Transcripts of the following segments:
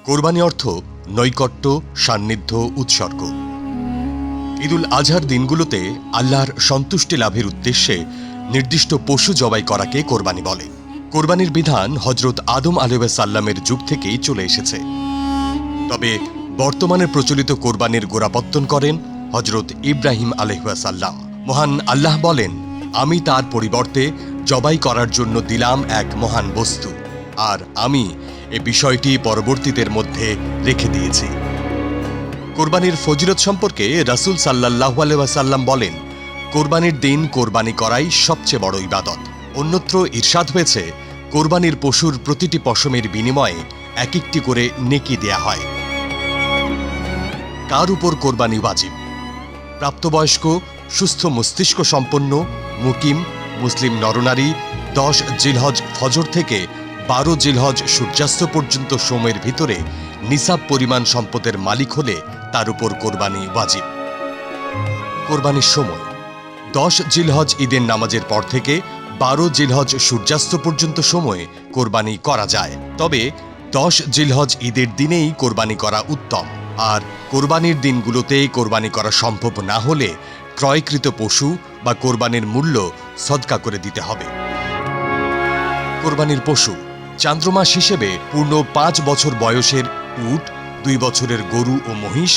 কোরবানি অর্থ নৈকট্য, সান্নিধ্য, উৎসর্গ। ঈদুল আজহার দিনগুলোতে আল্লাহর সন্তুষ্টি লাভের উদ্দেশ্যে নির্দিষ্ট পশু জবাই করাকে কোরবানি বলে। কোরবানির বিধান হজরত আদম আলাইহিসসালামের যুগ থেকেই চলে এসেছে। তবে বর্তমানে প্রচলিত কোরবানির গোড়াপত্তন করেন হজরত ইব্রাহিম আলাইহিসসালাম। মহান আল্লাহ বলেন, আমি তার পরিবর্তে জবাই করার জন্য দিলাম এক মহান বস্তু, আর আমি এ বিষয়টি পরবর্তীদের মধ্যে রেখে দিয়েছি। কোরবানির ফজিলত সম্পর্কে রাসূল সাল্লাল্লাহু আলাইহি ওয়াসাল্লাম বলেন, কোরবানির দিন কোরবানি করাই সবচেয়ে বড় ইবাদত। অন্যত্র ইরশাদ হয়েছে, কোরবানির পশুর প্রতিটি পশমের বিনিময়ে এক একটি করে নেকি দেয়া হয়। কার উপর কোরবানি ওয়াজিব? প্রাপ্তবয়স্ক, সুস্থ মস্তিষ্ক সম্পন্ন, মুকিম, মুসলিম নরনারী 10 জিলহজ ফজর থেকে 12 জিলহজ সূর্যাস্ত পর্যন্ত সময়ের ভিতরে নিসাব পরিমাণ সম্পদের মালিক হলে তার উপর কোরবানি ওয়াজিব। কোরবানির সময় 10 জিলহজ ঈদের নামাজের পর থেকে 12 জিলহজ সূর্যাস্ত পর্যন্ত সময়ে কোরবানি করা যায়। তবে 10 জিলহজ ঈদের দিনেই কোরবানি করা উত্তম। আর কোরবানির দিনগুলোতে কোরবানি করা সম্ভব না হলে ক্রয়কৃত পশু বা কোরবানির মূল্য সদকা করে দিতে হবে। কোরবানির পশু চান্দ্রমাস হিসেবে পূর্ণ 5 বছর বয়সের উট, 2 বছরের গরু ও মহিষ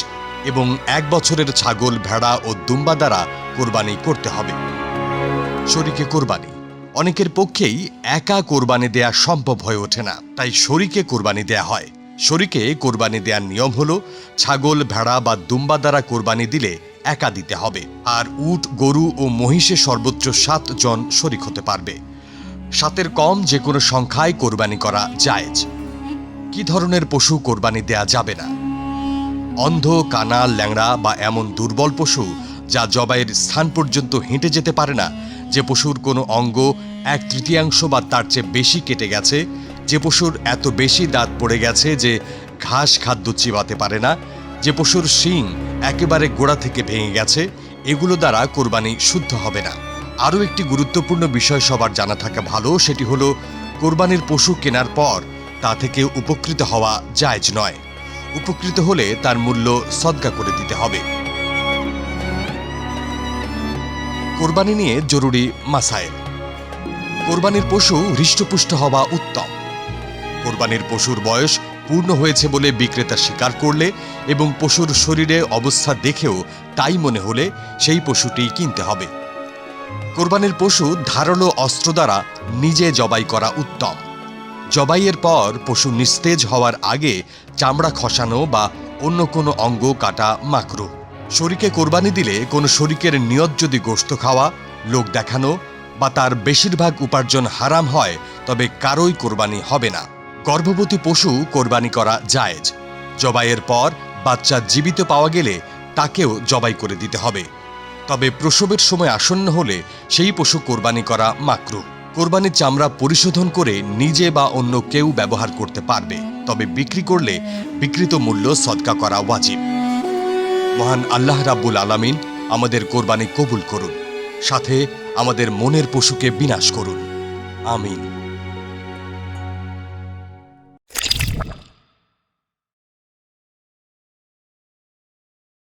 এবং 1 বছরের ছাগল, ভেড়া ও দুম্বা দ্বারা কোরবানি করতে হবে। শরীকে কোরবানি অনেকের পক্ষেই একা কোরবানি দেয়া সম্ভব হয়ে ওঠে না, তাই শরীকে কোরবানি দেয়া হয়। শরীকে কোরবানি দেওয়ার নিয়ম হলো, ছাগল, ভেড়া বা দুম্বা দ্বারা কোরবানি দিলে একা দিতে হবে। আর উট, গরু ও মহিষে সর্বোচ্চ 7 জন শরীক হতে পারবে। 7-এর কম যে কোনো সংখ্যায় কোরবানি করা জায়েজ। কি ধরনের পশু কোরবানি দেয়া যাবে না? অন্ধ, কানা, ল্যাংড়া বা এমন দুর্বল পশু যা জবাইয়ের স্থান পর্যন্ত হেঁটে যেতে পারে না, যে পশুর কোনো অঙ্গ 1/3 বা তার চেয়ে বেশি কেটে গেছে, যে পশুর এত বেশি দাঁত পড়ে গেছে যে ঘাস খাদ্য চিবাতে পারে না, যে পশুর শিং একেবারে গোড়া থেকে ভেঙে গেছে, এগুলো দ্বারা কোরবানি শুদ্ধ হবে না। আরও একটি গুরুত্বপূর্ণ বিষয় সবার জানা থাকা ভালো, সেটি হলো কোরবানির পশু কেনার পর তা থেকে উপকৃত হওয়া জায়েজ নয়। উপকৃত হলে তার মূল্য সদকা করে দিতে হবে। কোরবানি নিয়ে জরুরি মাসায়েল। কোরবানির পশু হৃষ্টপুষ্ট হওয়া উত্তম। কোরবানির পশুর বয়স পূর্ণ হয়েছে বলে বিক্রেতা স্বীকার করলে এবং পশুর শরীরে অবস্থা দেখেও তাই মনে হলে সেই পশুটি কিনতে হবে। কোরবানির পশু ধারালো অস্ত্র দ্বারা নিজে জবাই করা উত্তম। জবাইয়ের পর পশু নিস্তেজ হওয়ার আগে চামড়া খসানো বা অন্য কোনো অঙ্গ কাটা মাকরুহ। শরীকে কোরবানি দিলে কোনো শরীকের নিয়ত যদি গোশত খাওয়া, লোক দেখানো বা তার বেশিরভাগ উপার্জন হারাম হয়, তবে কারোই কোরবানি হবে না। গর্ভবতী পশু কোরবানি করা জায়েজ। জবাইয়ের পর বাচ্চা জীবিত পাওয়া গেলে তাকেও জবাই করে দিতে হবে। তবে প্রসবের সময় আসন্ন হলে সেই পশু কোরবানি করা মাকরুহ। কোরবানির চামড়া পরিশোধন করে নিজে বা অন্য কেউ ব্যবহার করতে পারবে, তবে বিক্রি করলে বিক্রিত মূল্য সদকা করা ওয়াজিব। মহান আল্লাহ রাব্বুল আলামিন আমাদের কোরবানি কবুল করুন, সাথে আমাদের মনের পশুকে বিনাশ করুন। আমিন।